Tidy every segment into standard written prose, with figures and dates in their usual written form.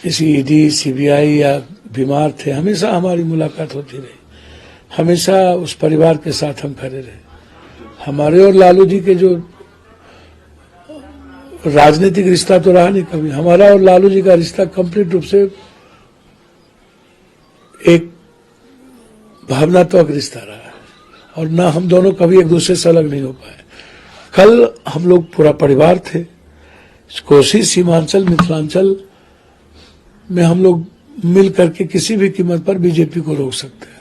किसी ED CBI या बीमार थे, हमेशा हमारी मुलाकात होती रही, हमेशा उस परिवार के साथ हम खड़े रहे। हमारे और लालू जी के जो राजनीतिक रिश्ता तो रहा नहीं कभी, हमारा और लालू जी का रिश्ता कंप्लीट रूप से एक भावनात्मक रिश्ता रहा है, और ना हम दोनों कभी एक दूसरे से अलग नहीं हो पाए। कल हम लोग पूरा परिवार थे, कोसी सीमांचल मिथिलांचल में हम लोग मिल करके किसी भी कीमत पर बीजेपी को रोक सकते हैं।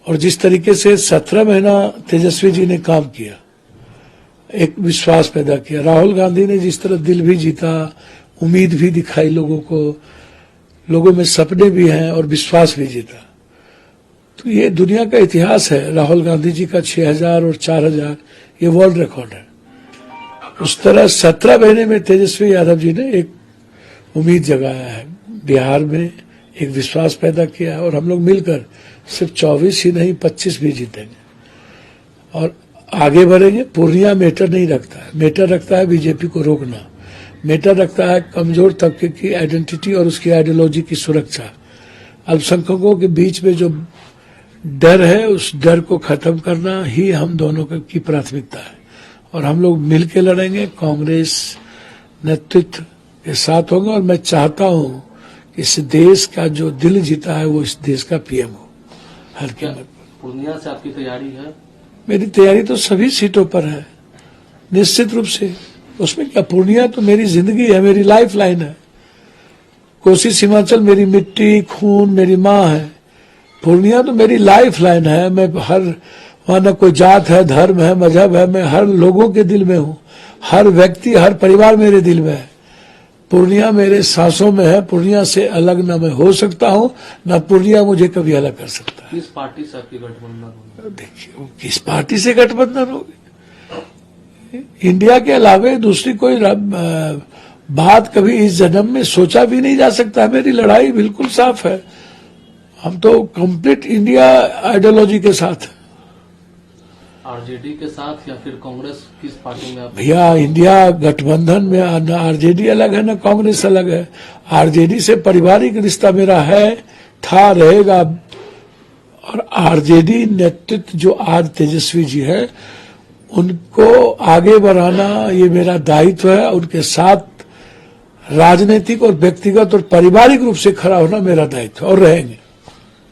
और जिस तरीके से 17 महीना तेजस्वी जी ने काम किया, एक विश्वास पैदा किया, राहुल गांधी ने जिस तरह दिल भी जीता, उम्मीद भी दिखाई लोगों को, लोगों में सपने भी हैं और विश्वास भी जीता, तो ये दुनिया का इतिहास है। राहुल गांधी जी का 6000 और 4000 ये वर्ल्ड रिकॉर्ड है। उस तरह 17 महीने में तेजस्वी यादव जी ने एक उम्मीद जगाया है, बिहार में एक विश्वास पैदा किया है, और हम लोग मिलकर सिर्फ 24 ही नहीं 25 भी जीतेंगे और आगे बढ़ेंगे। पूर्णिया मैटर नहीं रखता है, मैटर रखता है बीजेपी को रोकना, मैटर रखता है कमजोर तबके की आइडेंटिटी और उसकी आइडियोलॉजी की सुरक्षा। अल्पसंख्यकों के बीच में जो डर है, उस डर को खत्म करना ही हम दोनों की प्राथमिकता है, और हम लोग मिलकर लड़ेंगे, कांग्रेस नेतृत्व के साथ होंगे। और मैं चाहता हूं कि इस देश का जो दिल जीता है वो इस देश का पीएम हो हर कीमत पर। पूर्णिया से आपकी तैयारी है? मेरी तैयारी तो सभी सीटों पर है, निश्चित रूप से। उसमें क्या, पूर्णिया तो मेरी जिंदगी है, मेरी लाइफ लाइन है। कोसी सीमांचल मेरी मिट्टी खून मेरी माँ है, पूर्णिया तो मेरी लाइफ लाइन है। मैं हर, वहां न कोई जात है, धर्म है, मजहब है, मैं हर लोगों के दिल में हूँ, हर व्यक्ति हर परिवार मेरे दिल में है। पूर्णिया मेरे सांसों में है, पूर्णिया से अलग न मैं हो सकता हूँ, न पूर्णिया मुझे कभी अलग कर सकता है। किस पार्टी से आपकी गठबंधन होगी? देखिए, किस पार्टी से गठबंधन होगी, इंडिया के अलावा दूसरी कोई बात कभी इस जन्म में सोचा भी नहीं जा सकता। मेरी लड़ाई बिल्कुल साफ है, हम तो कंप्लीट इंडिया आइडियोलॉजी के साथ। आरजेडी के साथ या फिर कांग्रेस, किस पार्टी में आप? भैया, इंडिया गठबंधन में न आरजेडी अलग है न कांग्रेस अलग है। आरजेडी से पारिवारिक रिश्ता मेरा है, था, रहेगा। और आरजेडी नेतृत्व जो आज तेजस्वी जी है, उनको आगे बढ़ाना ये मेरा दायित्व है। उनके साथ राजनीतिक और व्यक्तिगत और पारिवारिक रूप से खड़ा होना मेरा दायित्व है, और रहेंगे।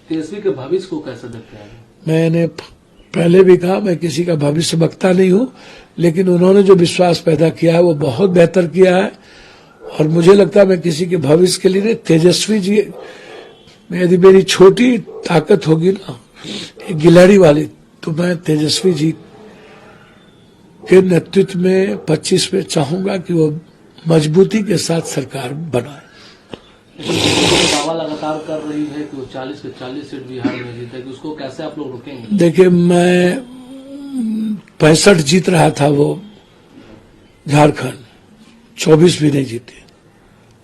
तेजस्वी के भविष्य को कैसे देखते हैं? मैंने पहले भी कहा, मैं किसी का भविष्य बकता नहीं हूं, लेकिन उन्होंने जो विश्वास पैदा किया है वो बहुत बेहतर किया है। और मुझे लगता है मैं किसी के भविष्य के लिए नहीं, तेजस्वी जी, यदि मेरी छोटी ताकत होगी ना गिलहरी वाली, तो मैं तेजस्वी जी के नेतृत्व में 25 में चाहूंगा कि वो मजबूती के साथ सरकार बनाए। दावा लगातार कर रही है कि वो 40 के 40 सीट बिहार में जीतेगी, उसको कैसे आप लोग रोकेंगे? देखिए, मैं 65 जीत रहा था वो झारखंड, 24 भी नहीं जीते,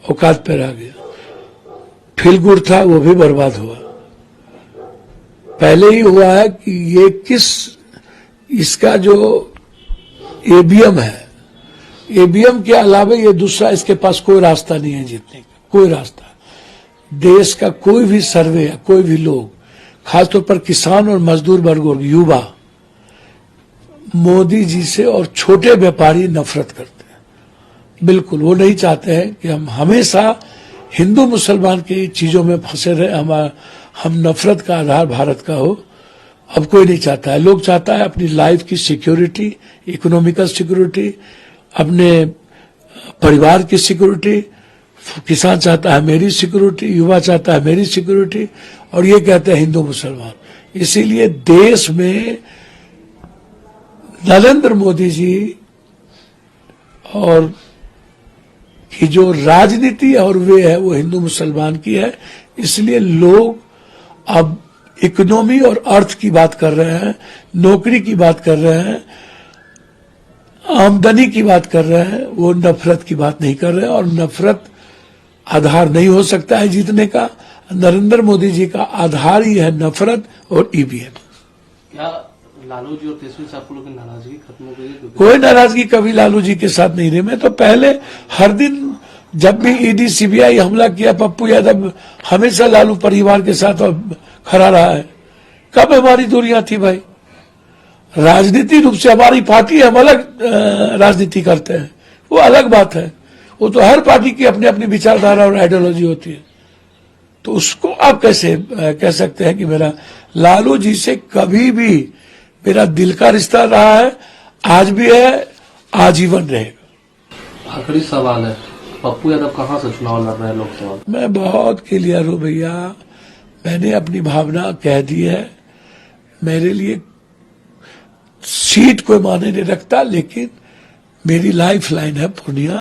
औकात पे रह गया। फील गुड था, वो भी बर्बाद हुआ। पहले ही हुआ है कि ये इसका जो ईवीएम है, ईवीएम के अलावा ये दूसरा इसके पास कोई रास्ता नहीं है जीतने का, कोई रास्ता। देश का कोई भी सर्वे या कोई भी लोग, खासतौर पर किसान और मजदूर वर्ग और युवा, मोदी जी से और छोटे व्यापारी नफरत करते हैं। बिल्कुल वो नहीं चाहते हैं कि हम हमेशा हिंदू मुसलमान की चीजों में फंसे रहे, हम नफरत का आधार भारत का हो। अब कोई नहीं चाहता है, लोग चाहता है अपनी लाइफ की सिक्योरिटी, इकोनॉमिकल सिक्योरिटी, अपने परिवार की सिक्योरिटी। किसान चाहता है मेरी सिक्योरिटी, युवा चाहता है मेरी सिक्योरिटी, और ये कहते हैं हिंदू मुसलमान। इसीलिए देश में नरेंद्र मोदी जी और की जो राजनीति और वे है वो हिंदू मुसलमान की है। इसलिए लोग अब इकोनॉमी और अर्थ की बात कर रहे हैं, नौकरी की बात कर रहे हैं, आमदनी की बात कर रहे हैं, वो नफरत की बात नहीं कर रहे हैं। और नफरत आधार नहीं हो सकता है जीतने का। नरेंद्र मोदी जी का आधार ही है नफरत और ईवीएम। क्या लालू जी और तेजस्वी साहब को लोग की नाराजगी खत्म हो गई? कोई नाराजगी कभी लालू जी के साथ नहीं रही। मैं तो पहले हर दिन जब भी ईडी सीबीआई हमला किया, पप्पू यादव हमेशा लालू परिवार के साथ खड़ा रहा है। कब हमारी दूरियां थी भाई? राजनीतिक रूप से हमारी पार्टी, हम अलग राजनीति करते हैं, वो अलग बात है। वो तो हर पार्टी की अपनी अपनी विचारधारा और आइडियोलॉजी होती है। तो उसको आप कैसे कह सकते हैं कि मेरा लालू जी से कभी भी मेरा दिल का रिश्ता रहा है, आज भी है, आजीवन रहेगा। आखिरी सवाल है, पप्पू यादव कहाँ से चुनाव लड़ रहे हैं लोकसभा? मैं बहुत क्लियर हूं भैया, मैंने अपनी भावना कह दी है। मेरे लिए सीट कोई मायने नहीं रखता, लेकिन मेरी लाइफ लाइन है पूर्णिया।